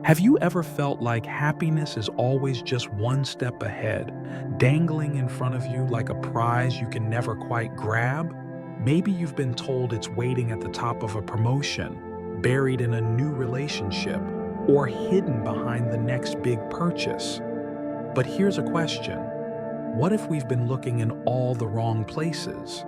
Have you ever felt like happiness is always just one step ahead, dangling in front of you like a prize you can never quite grab? Maybe you've been told it's waiting at the top of a promotion, buried in a new relationship, or hidden behind the next big purchase. But here's a question. What if we've been looking in all the wrong places?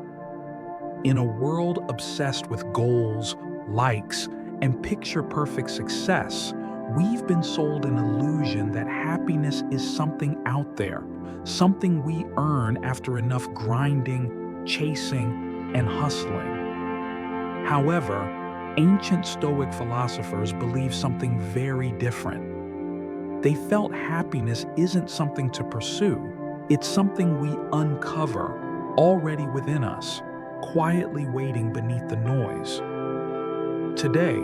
In a world obsessed with goals, likes, and picture-perfect success, we've been sold an illusion that happiness is something out there, something we earn after enough grinding, chasing, and hustling. However, ancient Stoic philosophers believed something very different. They felt happiness isn't something to pursue, it's something we uncover already within us, quietly waiting beneath the noise. Today,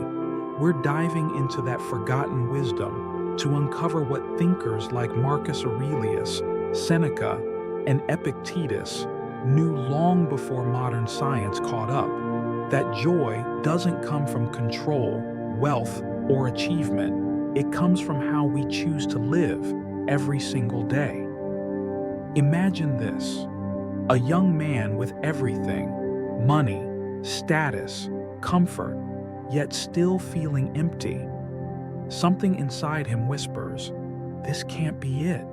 we're diving into that forgotten wisdom to uncover what thinkers like Marcus Aurelius, Seneca, and Epictetus knew long before modern science caught up, that joy doesn't come from control, wealth, or achievement. It comes from how we choose to live every single day. Imagine this: a young man with everything, money, status, comfort, yet still feeling empty. Something inside him whispers, "This can't be it."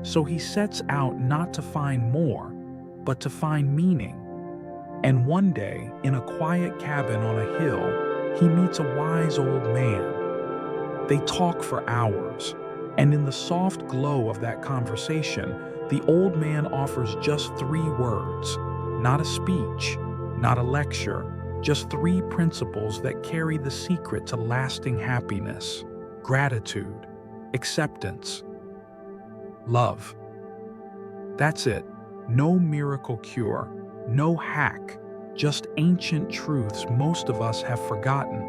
So he sets out not to find more, but to find meaning. And one day, in a quiet cabin on a hill, he meets a wise old man. They talk for hours, and in the soft glow of that conversation, the old man offers just 3 words, not a speech, not a lecture, just 3 principles that carry the secret to lasting happiness: gratitude, acceptance, love. That's it. No miracle cure, no hack, just ancient truths most of us have forgotten.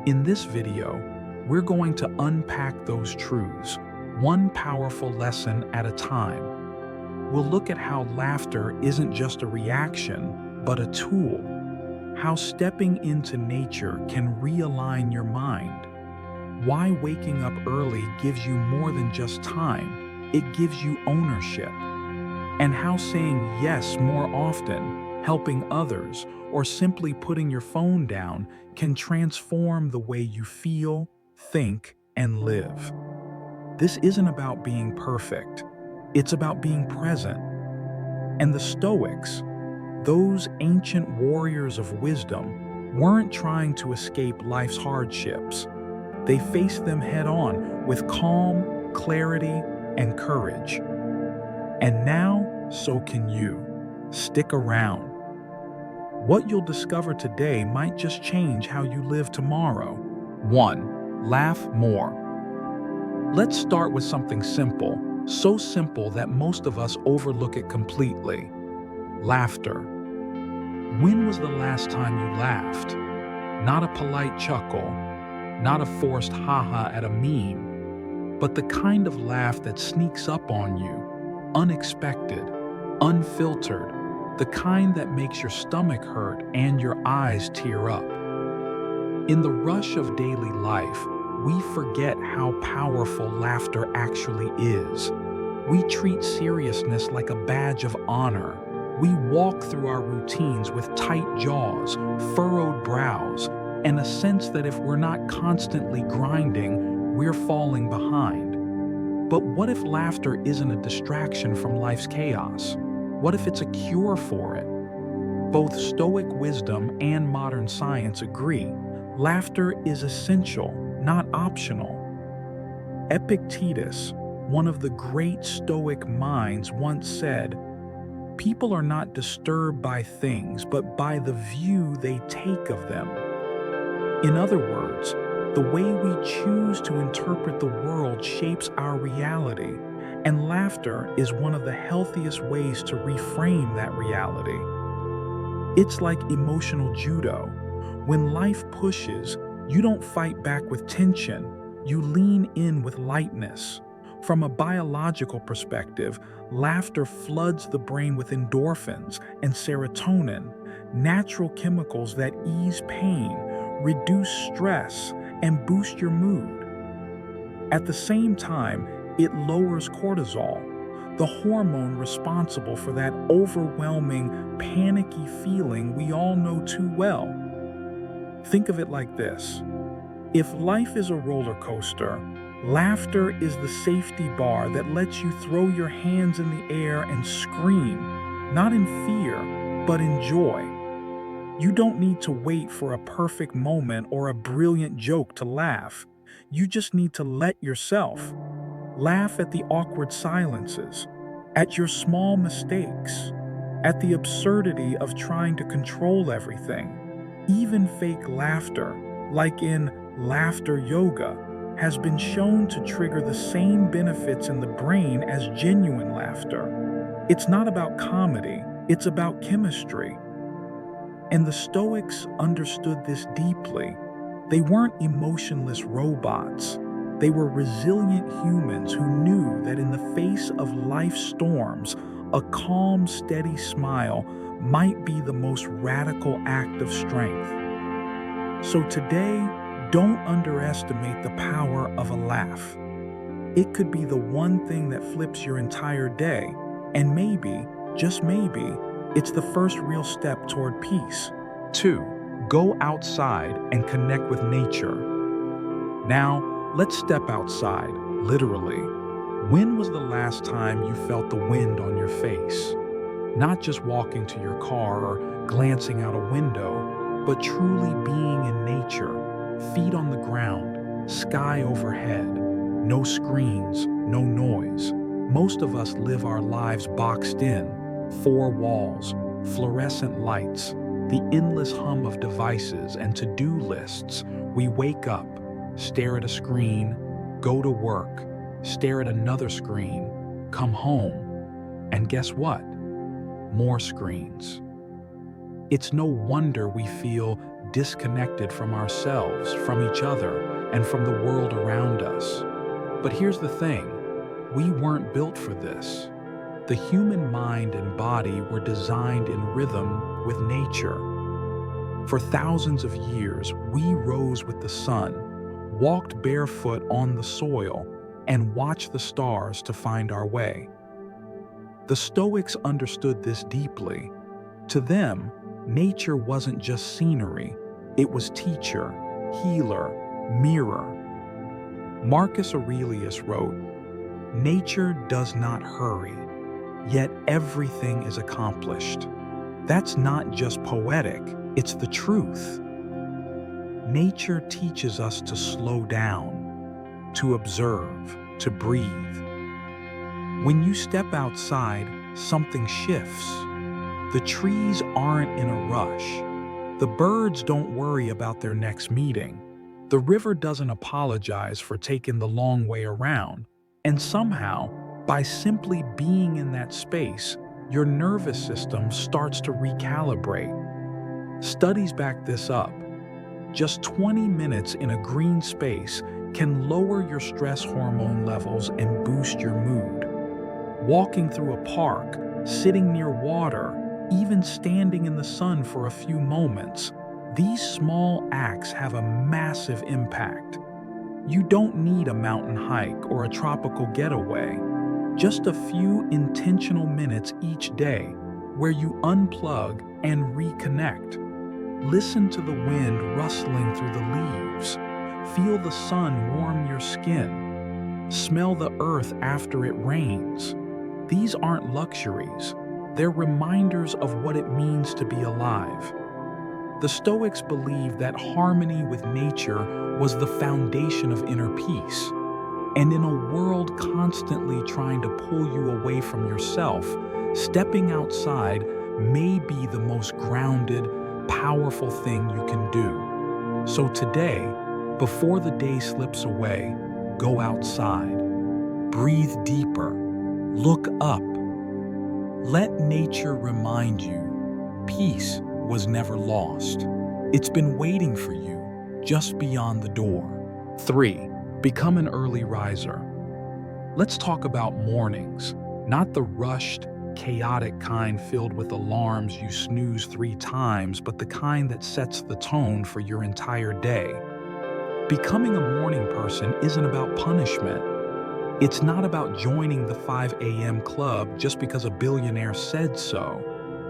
In this video, we're going to unpack those truths, one powerful lesson at a time. We'll look at how laughter isn't just a reaction, but a tool. How stepping into nature can realign your mind. Why waking up early gives you more than just time, it gives you ownership. And how saying yes more often, helping others, or simply putting your phone down can transform the way you feel, think, and live. This isn't about being perfect, it's about being present. And the Stoics, those ancient warriors of wisdom, weren't trying to escape life's hardships. They faced them head-on with calm, clarity, and courage. And now, so can you. Stick around. What you'll discover today might just change how you live tomorrow. 1. Laugh more. Let's start with something simple, so simple that most of us overlook it completely. Laughter. When was the last time you laughed? Not a polite chuckle, not a forced haha at a meme, but the kind of laugh that sneaks up on you, unexpected, unfiltered, the kind that makes your stomach hurt and your eyes tear up. In the rush of daily life, we forget how powerful laughter actually is. We treat seriousness like a badge of honor. We walk through our routines with tight jaws, furrowed brows, and a sense that if we're not constantly grinding, we're falling behind. But what if laughter isn't a distraction from life's chaos? What if it's a cure for it? Both Stoic wisdom and modern science agree. Laughter is essential, not optional. Epictetus, one of the great Stoic minds, once said, "People are not disturbed by things, but by the view they take of them." In other words, the way we choose to interpret the world shapes our reality, and laughter is one of the healthiest ways to reframe that reality. It's like emotional judo. When life pushes, you don't fight back with tension, you lean in with lightness. From a biological perspective, laughter floods the brain with endorphins and serotonin, natural chemicals that ease pain, reduce stress, and boost your mood. At the same time, it lowers cortisol, the hormone responsible for that overwhelming, panicky feeling we all know too well. Think of it like this. If life is a roller coaster, laughter is the safety bar that lets you throw your hands in the air and scream, not in fear, but in joy. You don't need to wait for a perfect moment or a brilliant joke to laugh. You just need to let yourself. Laugh at the awkward silences, at your small mistakes, at the absurdity of trying to control everything. Even fake laughter, like in laughter yoga, has been shown to trigger the same benefits in the brain as genuine laughter. It's not about comedy, it's about chemistry. And the Stoics understood this deeply. They weren't emotionless robots. They were resilient humans who knew that in the face of life's storms, a calm, steady smile might be the most radical act of strength. So today, don't underestimate the power of a laugh. It could be the one thing that flips your entire day, and maybe, just maybe, it's the first real step toward peace. 2. Go outside and connect with nature. Now, let's step outside, literally. When was the last time you felt the wind on your face? Not just walking to your car or glancing out a window, but truly being in nature, feet on the ground, sky overhead, no screens, no noise. Most of us live our lives boxed in, four walls, fluorescent lights, the endless hum of devices and to-do lists. We wake up, stare at a screen, go to work, stare at another screen, come home, and guess what? More screens. It's no wonder we feel disconnected from ourselves, from each other, and from the world around us. But here's the thing, we weren't built for this. The human mind and body were designed in rhythm with nature. For thousands of years, we rose with the sun, walked barefoot on the soil, and watched the stars to find our way. The Stoics understood this deeply. To them, nature wasn't just scenery, it was teacher, healer, mirror. Marcus Aurelius wrote, "Nature does not hurry, yet everything is accomplished." That's not just poetic, it's the truth. Nature teaches us to slow down, to observe, to breathe. When you step outside, something shifts. The trees aren't in a rush. The birds don't worry about their next meeting. The river doesn't apologize for taking the long way around. And somehow, by simply being in that space, your nervous system starts to recalibrate. Studies back this up. Just 20 minutes in a green space can lower your stress hormone levels and boost your mood. Walking through a park, sitting near water, even standing in the sun for a few moments, these small acts have a massive impact. You don't need a mountain hike or a tropical getaway. Just a few intentional minutes each day where you unplug and reconnect. Listen to the wind rustling through the leaves. Feel the sun warm your skin. Smell the earth after it rains. These aren't luxuries. They're reminders of what it means to be alive. The Stoics believed that harmony with nature was the foundation of inner peace. And in a world constantly trying to pull you away from yourself, stepping outside may be the most grounded, powerful thing you can do. So today, before the day slips away, go outside. Breathe deeper. Look up. Let nature remind you, peace was never lost. It's been waiting for you, just beyond the door. 3. Become an early riser. Let's talk about mornings, not the rushed, chaotic kind filled with alarms you snooze 3 times, but the kind that sets the tone for your entire day. Becoming a morning person isn't about punishment. It's not about joining the 5 a.m. club just because a billionaire said so.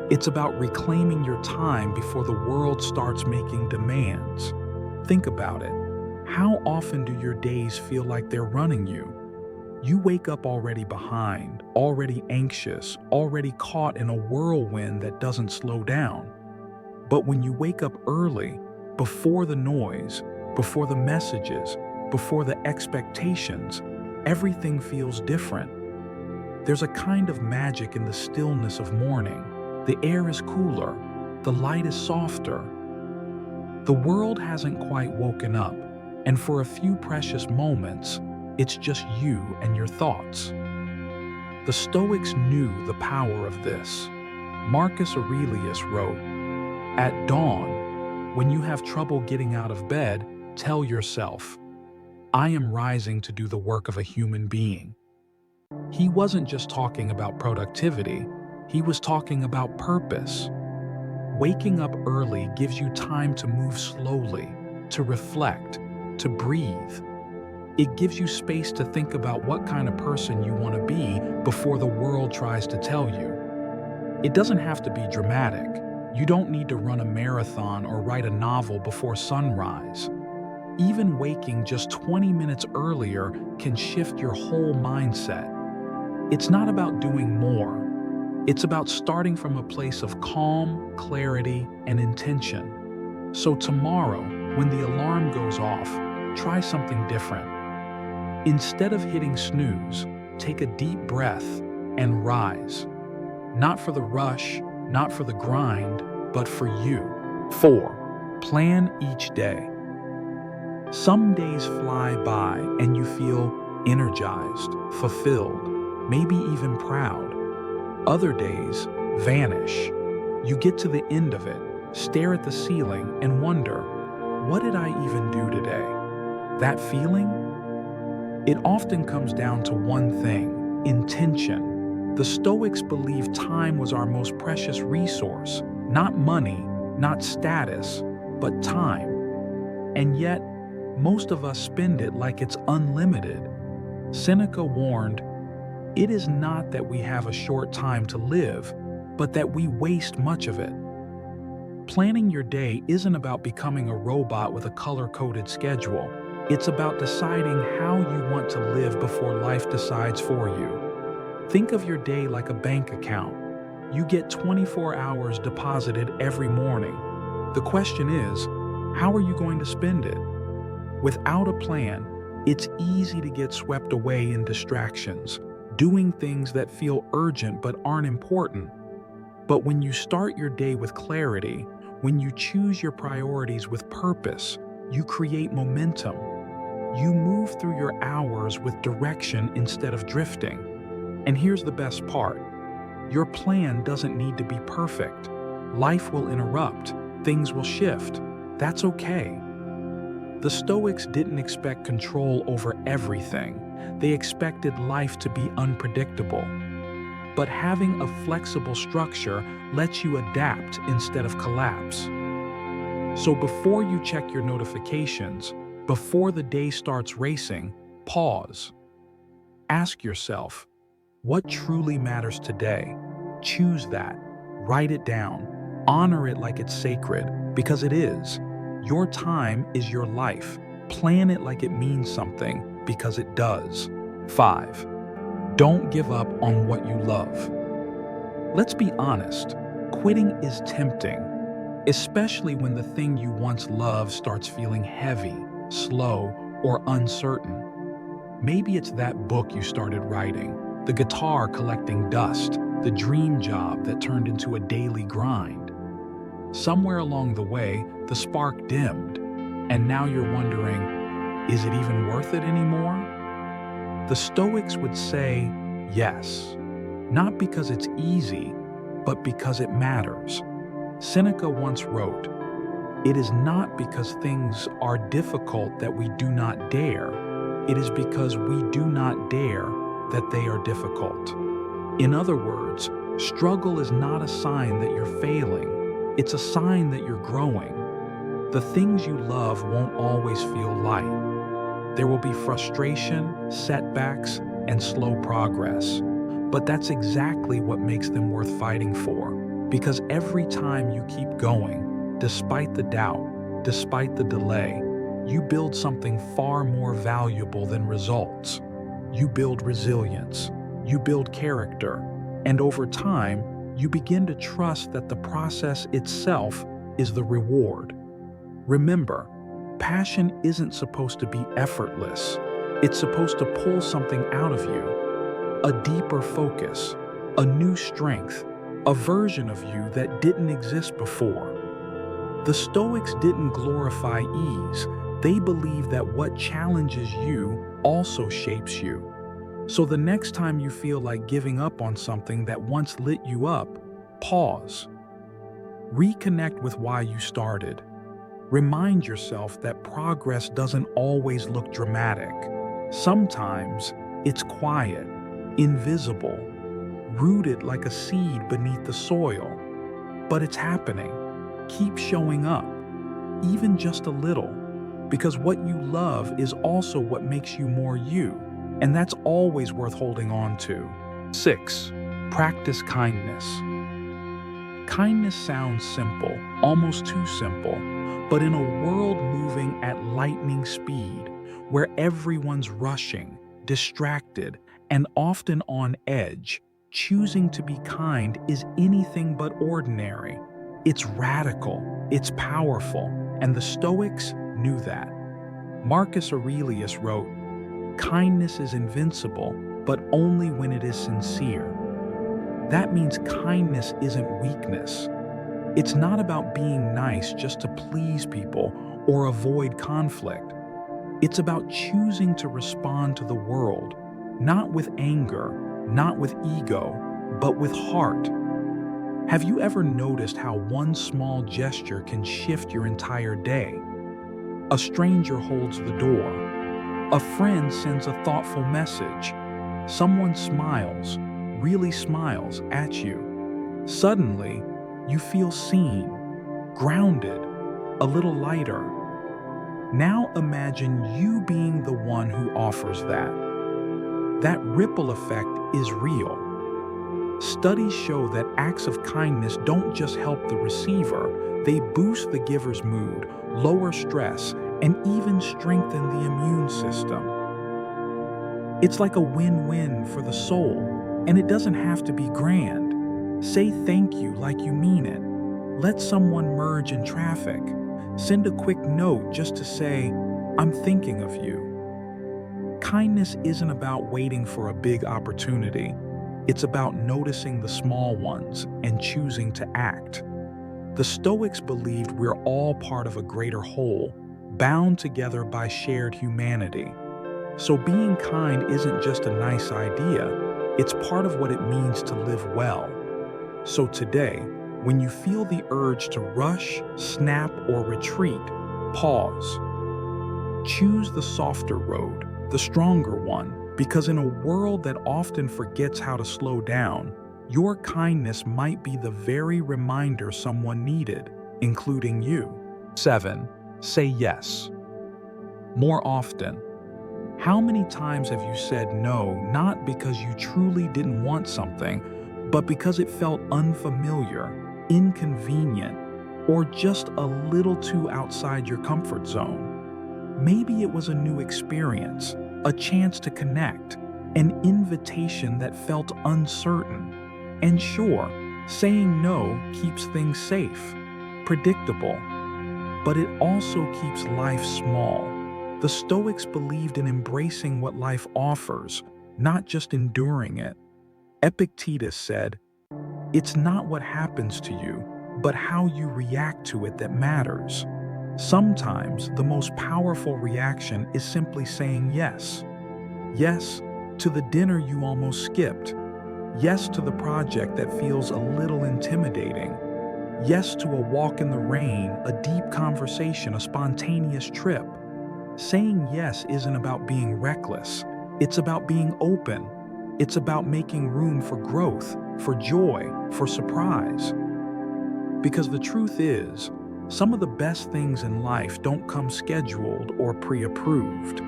It's about reclaiming your time before the world starts making demands. Think about it. How often do your days feel like they're running you? You wake up already behind, already anxious, already caught in a whirlwind that doesn't slow down. But when you wake up early, before the noise, before the messages, before the expectations, everything feels different. There's a kind of magic in the stillness of morning. The air is cooler, the light is softer. The world hasn't quite woken up, and for a few precious moments, it's just you and your thoughts. The Stoics knew the power of this. Marcus Aurelius wrote, "At dawn, when you have trouble getting out of bed, tell yourself, 'I am rising to do the work of a human being.'" He wasn't just talking about productivity, he was talking about purpose. Waking up early gives you time to move slowly, to reflect, to breathe. It gives you space to think about what kind of person you want to be before the world tries to tell you. It doesn't have to be dramatic. You don't need to run a marathon or write a novel before sunrise. Even waking just 20 minutes earlier can shift your whole mindset. It's not about doing more. It's about starting from a place of calm, clarity, and intention. So tomorrow, when the alarm goes off, try something different. Instead of hitting snooze, take a deep breath and rise. Not for the rush, not for the grind, but for you. 4. Plan each day. Some days fly by and you feel energized, fulfilled, maybe even proud. Other days vanish. You get to the end of it, stare at the ceiling, and wonder, what did I even do today? That feeling? It often comes down to one thing: intention. The Stoics believed time was our most precious resource, not money, not status, but time. And yet, most of us spend it like it's unlimited. Seneca warned, "It is not that we have a short time to live, but that we waste much of it." Planning your day isn't about becoming a robot with a color-coded schedule. It's about deciding how you want to live before life decides for you. Think of your day like a bank account. You get 24 hours deposited every morning. The question is, how are you going to spend it? Without a plan, it's easy to get swept away in distractions, doing things that feel urgent but aren't important. But when you start your day with clarity, when you choose your priorities with purpose, you create momentum. You move through your hours with direction instead of drifting. And here's the best part. Your plan doesn't need to be perfect. Life will interrupt. Things will shift. That's okay. The Stoics didn't expect control over everything. They expected life to be unpredictable. But having a flexible structure lets you adapt instead of collapse. So before you check your notifications, before the day starts racing, pause. Ask yourself, what truly matters today? Choose that. Write it down. Honor it like it's sacred, because it is. Your time is your life. Plan it like it means something, because it does. 5. Don't give up on what you love. Let's be honest, quitting is tempting, especially when the thing you once loved starts feeling heavy, slow, or uncertain. Maybe it's that book you started writing, the guitar collecting dust, the dream job that turned into a daily grind. Somewhere along the way, the spark dimmed, and now you're wondering, is it even worth it anymore? The Stoics would say yes, not because it's easy, but because it matters. Seneca once wrote, "It is not because things are difficult that we do not dare. It is because we do not dare that they are difficult." In other words, struggle is not a sign that you're failing. It's a sign that you're growing. The things you love won't always feel light. There will be frustration, setbacks, and slow progress. But that's exactly what makes them worth fighting for. Because every time you keep going, despite the doubt, despite the delay, you build something far more valuable than results. You build resilience, you build character, and over time, you begin to trust that the process itself is the reward. Remember, passion isn't supposed to be effortless. It's supposed to pull something out of you, a deeper focus, a new strength, a version of you that didn't exist before. The Stoics didn't glorify ease. They believe that what challenges you also shapes you. So the next time you feel like giving up on something that once lit you up, pause. Reconnect with why you started. Remind yourself that progress doesn't always look dramatic. Sometimes it's quiet, invisible, rooted like a seed beneath the soil. But it's happening. Keep showing up, even just a little, because what you love is also what makes you more you, and that's always worth holding on to. 6. Practice kindness. Kindness sounds simple, almost too simple, but in a world moving at lightning speed, where everyone's rushing, distracted, and often on edge, choosing to be kind is anything but ordinary. It's radical, it's powerful, and the Stoics knew that. Marcus Aurelius wrote, "Kindness is invincible, but only when it is sincere." That means kindness isn't weakness. It's not about being nice just to please people or avoid conflict. It's about choosing to respond to the world, not with anger, not with ego, but with heart. Have you ever noticed how one small gesture can shift your entire day? A stranger holds the door. A friend sends a thoughtful message. Someone smiles, really smiles at you. Suddenly, you feel seen, grounded, a little lighter. Now imagine you being the one who offers that. That ripple effect is real. Studies show that acts of kindness don't just help the receiver, they boost the giver's mood, lower stress, and even strengthen the immune system. It's like a win-win for the soul, and it doesn't have to be grand. Say thank you like you mean it. Let someone merge in traffic. Send a quick note just to say, "I'm thinking of you." Kindness isn't about waiting for a big opportunity. It's about noticing the small ones and choosing to act. The Stoics believed we're all part of a greater whole, bound together by shared humanity. So being kind isn't just a nice idea, it's part of what it means to live well. So today, when you feel the urge to rush, snap, or retreat, pause. Choose the softer road, the stronger one, because in a world that often forgets how to slow down, your kindness might be the very reminder someone needed, including you. 7. Say yes. More often. How many times have you said no, not because you truly didn't want something, but because it felt unfamiliar, inconvenient, or just a little too outside your comfort zone? Maybe it was a new experience, a chance to connect, an invitation that felt uncertain. And sure, saying no keeps things safe, predictable, but it also keeps life small. The Stoics believed in embracing what life offers, not just enduring it. Epictetus said, "It's not what happens to you, but how you react to it that matters." Sometimes the most powerful reaction is simply saying yes. Yes to the dinner you almost skipped. Yes to the project that feels a little intimidating. Yes to a walk in the rain, a deep conversation, a spontaneous trip. Saying yes isn't about being reckless. It's about being open. It's about making room for growth, for joy, for surprise. Because the truth is, Some of the best things in life don't come scheduled or pre-approved.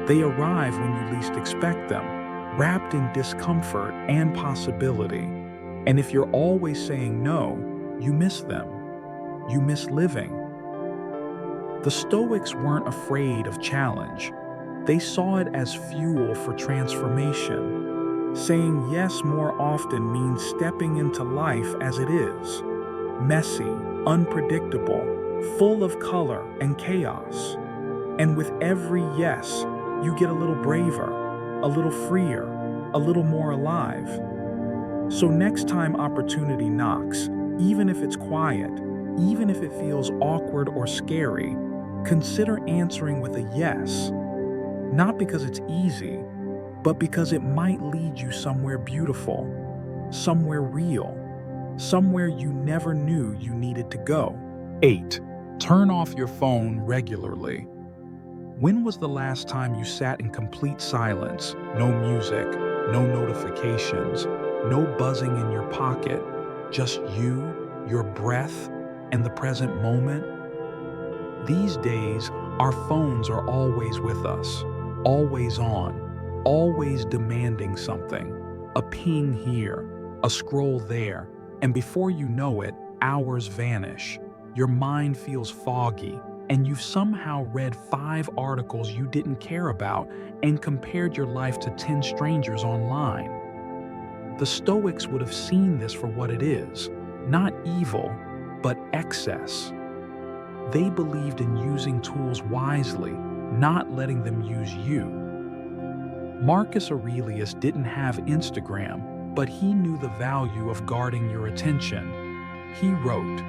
They arrive when you least expect them, wrapped in discomfort and possibility. And if you're always saying no, you miss them. You miss living. The Stoics weren't afraid of challenge. They saw it as fuel for transformation. Saying yes more often means stepping into life as it is, messy, unpredictable, full of color and chaos. And with every yes, you get a little braver, a little freer, a little more alive. So next time opportunity knocks, even if it's quiet, even if it feels awkward or scary, consider answering with a yes. Not because it's easy, but because it might lead you somewhere beautiful, somewhere real, somewhere you never knew you needed to go. 8. Turn off your phone regularly. When was the last time you sat in complete silence? No music, no notifications, no buzzing in your pocket, just you, your breath, and the present moment? These days, our phones are always with us, always on, always demanding something. A ping here, a scroll there, and before you know it, hours vanish. Your mind feels foggy, and you've somehow read 5 articles you didn't care about and compared your life to 10 strangers online. The Stoics would have seen this for what it is, not evil, but excess. They believed in using tools wisely, not letting them use you. Marcus Aurelius didn't have Instagram, but he knew the value of guarding your attention. He wrote,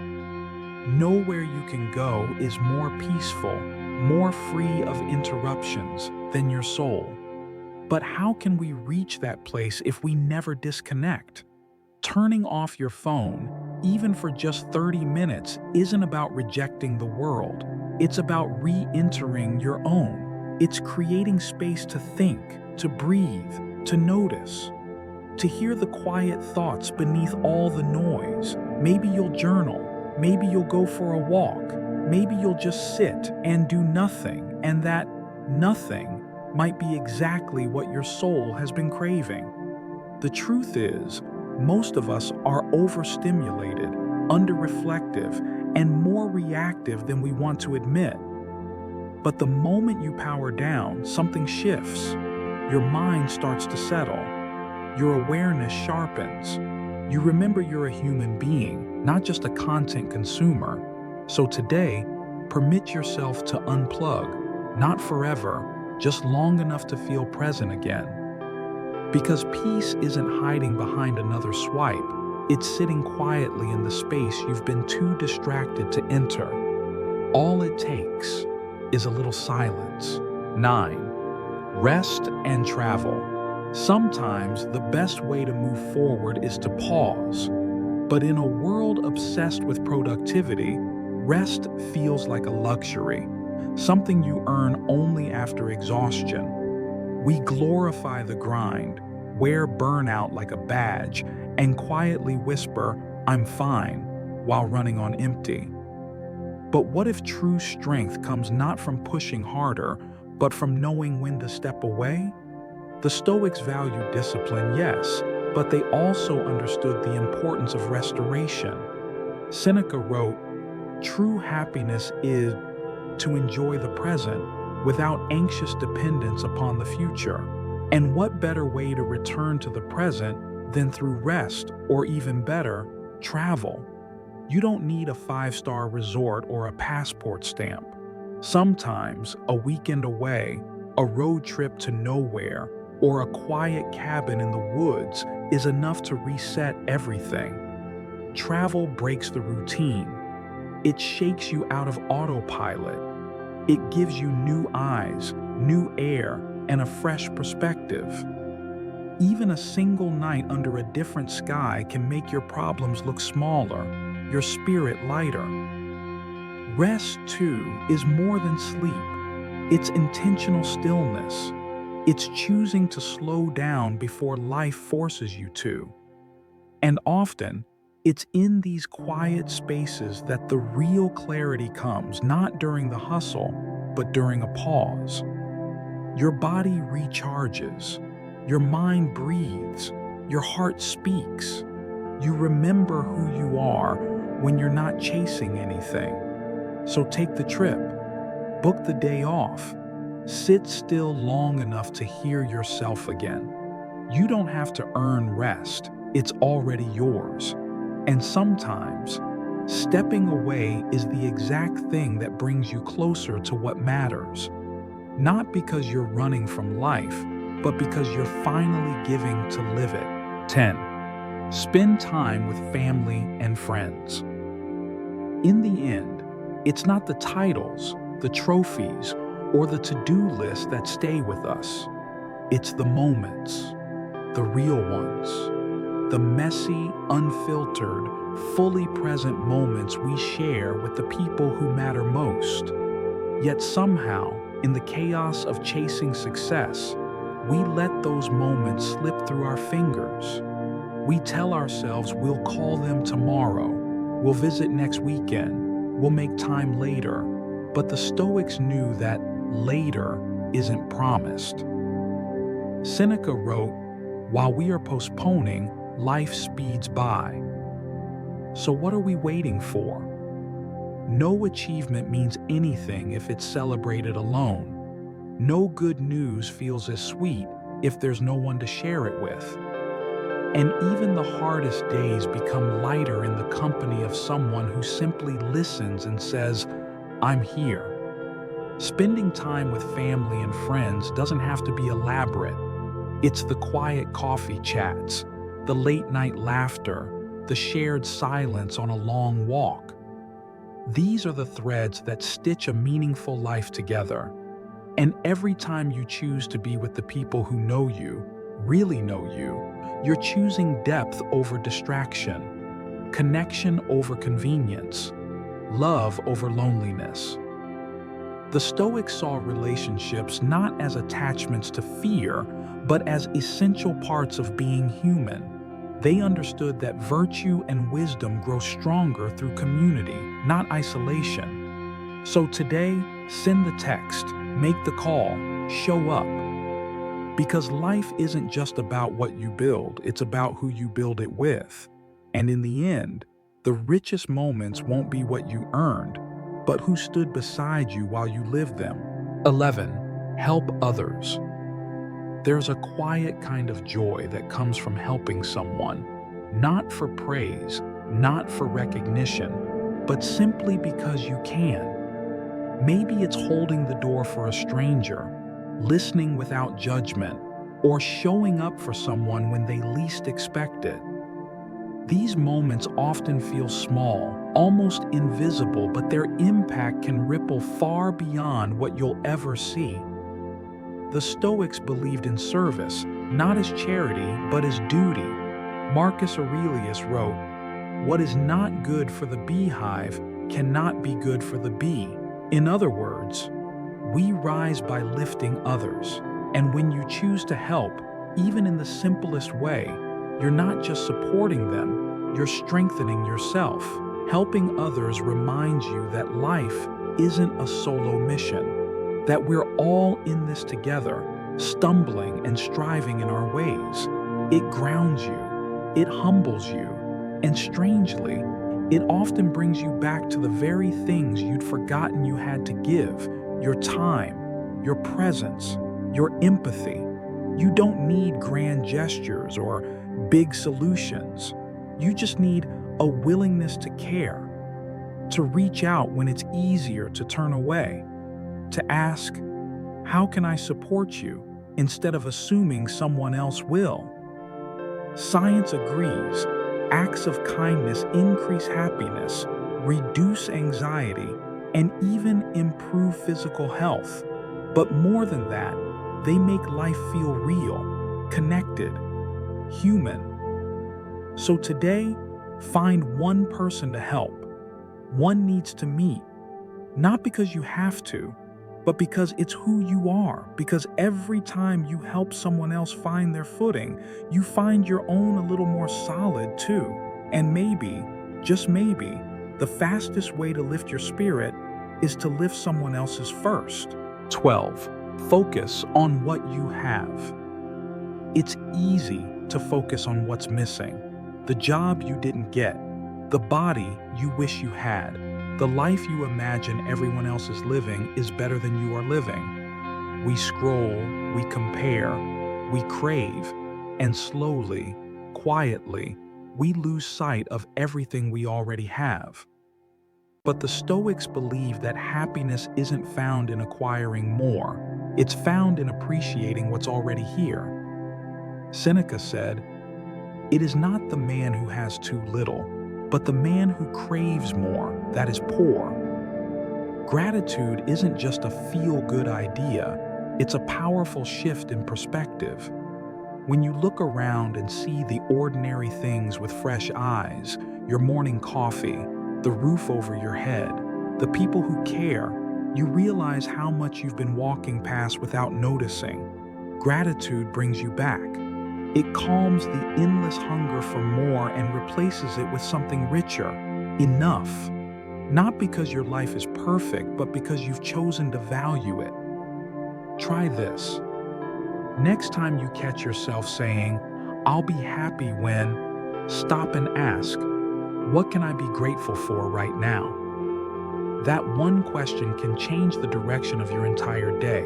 "Nowhere you can go is more peaceful, more free of interruptions than your soul." But how can we reach that place if we never disconnect? Turning off your phone, even for just 30 minutes, isn't about rejecting the world. It's about re-entering your own. It's creating space to think, to breathe, to notice, to hear the quiet thoughts beneath all the noise. Maybe you'll journal. Maybe you'll go for a walk. Maybe you'll just sit and do nothing, and that nothing might be exactly what your soul has been craving. The truth is, most of us are overstimulated, under-reflective, and more reactive than we want to admit. But the moment you power down, something shifts. Your mind starts to settle. Your awareness sharpens. You remember you're a human being, not just a content consumer. So today, permit yourself to unplug, not forever, just long enough to feel present again. Because peace isn't hiding behind another swipe, it's sitting quietly in the space you've been too distracted to enter. All it takes is a little silence. 9. Rest and travel. Sometimes the best way to move forward is to pause. But in a world obsessed with productivity, rest feels like a luxury, something you earn only after exhaustion. We glorify the grind, wear burnout like a badge, and quietly whisper, "I'm fine," while running on empty. But what if true strength comes not from pushing harder, but from knowing when to step away? The Stoics valued discipline, yes, but they also understood the importance of restoration. Seneca wrote, "True happiness is to enjoy the present without anxious dependence upon the future." And what better way to return to the present than through rest, or even better, travel? You don't need a 5-star resort or a passport stamp. Sometimes a weekend away, a road trip to nowhere, or a quiet cabin in the woods is enough to reset everything. Travel breaks the routine. It shakes you out of autopilot. It gives you new eyes, new air, and a fresh perspective. Even a single night under a different sky can make your problems look smaller, your spirit lighter. Rest, too, is more than sleep. It's intentional stillness. It's choosing to slow down before life forces you to. And often, It's in these quiet spaces that the real clarity comes, not during the hustle, but during a pause. Your body recharges, your mind breathes, your heart speaks. You remember who you are when you're not chasing anything. So take the trip, book the day off, sit still long enough to hear yourself again. You don't have to earn rest, it's already yours. And sometimes, stepping away is the exact thing that brings you closer to what matters. Not because you're running from life, but because you're finally giving to live it. 10. Spend time with family and friends. In the end, it's not the titles, the trophies, or the to-do list that stay with us. It's the moments, the real ones, the messy, unfiltered, fully present moments we share with the people who matter most. Yet somehow, in the chaos of chasing success, we let those moments slip through our fingers. We tell ourselves we'll call them tomorrow, we'll visit next weekend, we'll make time later. But the Stoics knew that later isn't promised. Seneca wrote, "While we are postponing, life speeds by." So what are we waiting for? No achievement means anything if it's celebrated alone. No good news feels as sweet if there's no one to share it with. And even the hardest days become lighter in the company of someone who simply listens and says, "I'm here." Spending time with family and friends doesn't have to be elaborate. It's the quiet coffee chats, the late night laughter, the shared silence on a long walk. These are the threads that stitch a meaningful life together. And every time you choose to be with the people who know you, really know you, you're choosing depth over distraction, connection over convenience, love over loneliness. The Stoics saw relationships not as attachments to fear, but as essential parts of being human. They understood that virtue and wisdom grow stronger through community, not isolation. So today, send the text, make the call, show up. Because life isn't just about what you build, it's about who you build it with. And in the end, the richest moments won't be what you earned, but who stood beside you while you lived them. 11. Help others. There's a quiet kind of joy that comes from helping someone, not for praise, not for recognition, but simply because you can. Maybe it's holding the door for a stranger, listening without judgment, or showing up for someone when they least expect it. These moments often feel small, almost invisible, but their impact can ripple far beyond what you'll ever see. The Stoics believed in service, not as charity, but as duty. Marcus Aurelius wrote, "What is not good for the beehive cannot be good for the bee." In other words, we rise by lifting others. And when you choose to help, even in the simplest way, you're not just supporting them, you're strengthening yourself. Helping others reminds you that life isn't a solo mission, that we're all in this together, stumbling and striving in our ways. It grounds you, it humbles you, and strangely, it often brings you back to the very things you'd forgotten you had to give: your time, your presence, your empathy. You don't need grand gestures or big solutions. You just need a willingness to care, to reach out when it's easier to turn away, to ask, "How can I support you?" instead of assuming someone else will. Science agrees, acts of kindness increase happiness, reduce anxiety, and even improve physical health. But more than that, they make life feel real, connected, human. So today, find one person to help. One needs to meet, not because you have to, but because it's who you are. Because every time you help someone else find their footing, you find your own a little more solid too. And maybe, just maybe, the fastest way to lift your spirit is to lift someone else's first. 12. Focus on what you have. It's easy to focus on what's missing. The job you didn't get, the body you wish you had, the life you imagine everyone else is living is better than you are living. We scroll, we compare, we crave, and slowly, quietly, we lose sight of everything we already have. But the Stoics believe that happiness isn't found in acquiring more, it's found in appreciating what's already here. Seneca said, "It is not the man who has too little, but the man who craves more that is poor." Gratitude isn't just a feel-good idea, it's a powerful shift in perspective. When you look around and see the ordinary things with fresh eyes, your morning coffee, the roof over your head, the people who care, you realize how much you've been walking past without noticing. Gratitude brings you back. It calms the endless hunger for more and replaces it with something richer, enough. Not because your life is perfect, but because you've chosen to value it. Try this. Next time you catch yourself saying, "I'll be happy when," stop and ask, "What can I be grateful for right now?" That one question can change the direction of your entire day.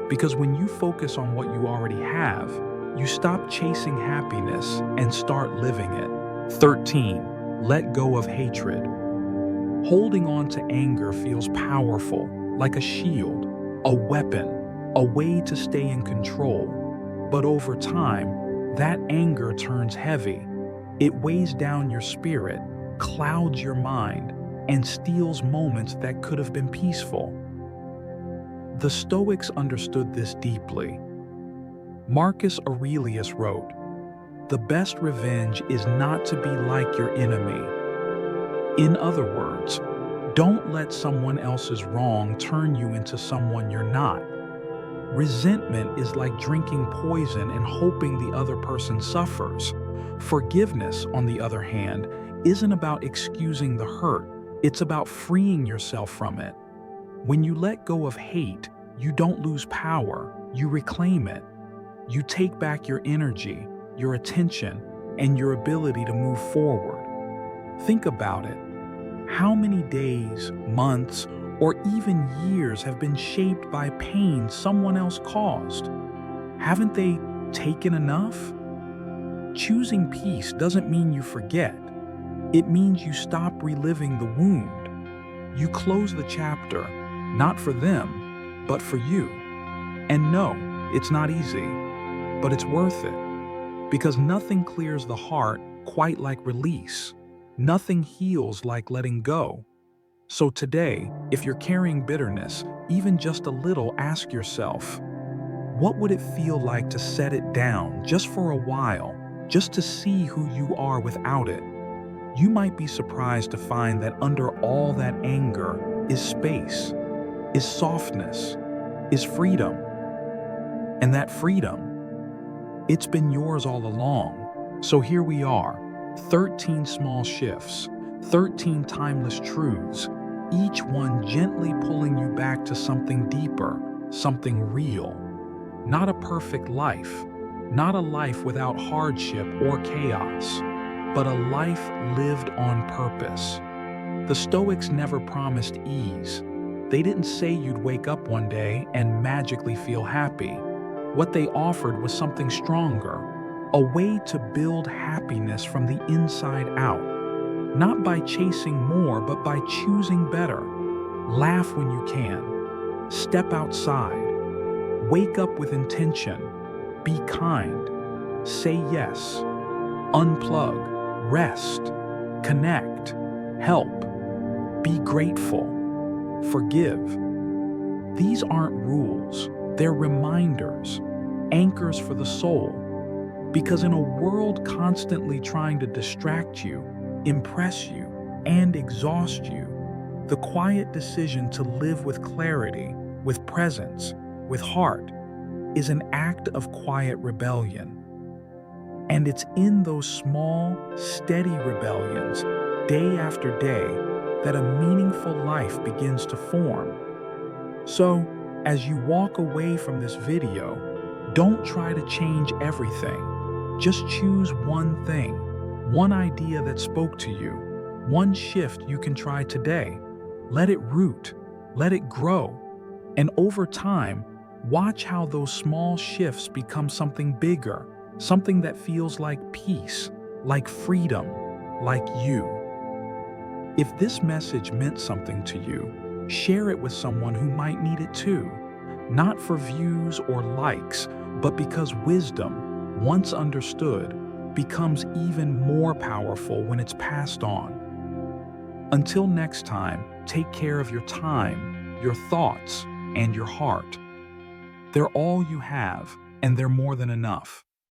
Because when you focus on what you already have, you stop chasing happiness and start living it. 13. Let go of hatred. Holding on to anger feels powerful, like a shield, a weapon, a way to stay in control. But over time, that anger turns heavy. It weighs down your spirit, clouds your mind, and steals moments that could have been peaceful. The Stoics understood this deeply. Marcus Aurelius wrote, "The best revenge is not to be like your enemy." In other words, don't let someone else's wrong turn you into someone you're not. Resentment is like drinking poison and hoping the other person suffers. Forgiveness, on the other hand, isn't about excusing the hurt, it's about freeing yourself from it. When you let go of hate, you don't lose power, you reclaim it. You take back your energy, your attention, and your ability to move forward. Think about it. How many days, months, or even years have been shaped by pain someone else caused? Haven't they taken enough? Choosing peace doesn't mean you forget. It means you stop reliving the wound. You close the chapter, not for them, but for you. And no, it's not easy, but it's worth it. Because nothing clears the heart quite like release. Nothing heals like letting go. So today, if you're carrying bitterness, even just a little, ask yourself, what would it feel like to set it down just for a while, just to see who you are without it? You might be surprised to find that under all that anger is space, is softness, is freedom. And that freedom, it's been yours all along. So here we are, 13 small shifts, 13 timeless truths, each one gently pulling you back to something deeper, something real. Not a perfect life, not a life without hardship or chaos, but a life lived on purpose. The Stoics never promised ease. They didn't say you'd wake up one day and magically feel happy. What they offered was something stronger, a way to build happiness from the inside out. Not by chasing more, but by choosing better. Laugh when you can. Step outside. Wake up with intention. Be kind. Say yes. Unplug. Rest. Connect. Help. Be grateful. Forgive. These aren't rules. They're reminders. Anchors for the soul. Because in a world constantly trying to distract you, impress you, and exhaust you, the quiet decision to live with clarity, with presence, with heart, is an act of quiet rebellion. And it's in those small, steady rebellions, day after day, that a meaningful life begins to form. So, as you walk away from this video, don't try to change everything. Just choose one thing, one idea that spoke to you, one shift you can try today. Let it root, let it grow, and over time, watch how those small shifts become something bigger, something that feels like peace, like freedom, like you. If this message meant something to you, share it with someone who might need it too. Not for views or likes, but because wisdom, once understood, becomes even more powerful when it's passed on. Until next time, take care of your time, your thoughts, and your heart. They're all you have, and they're more than enough.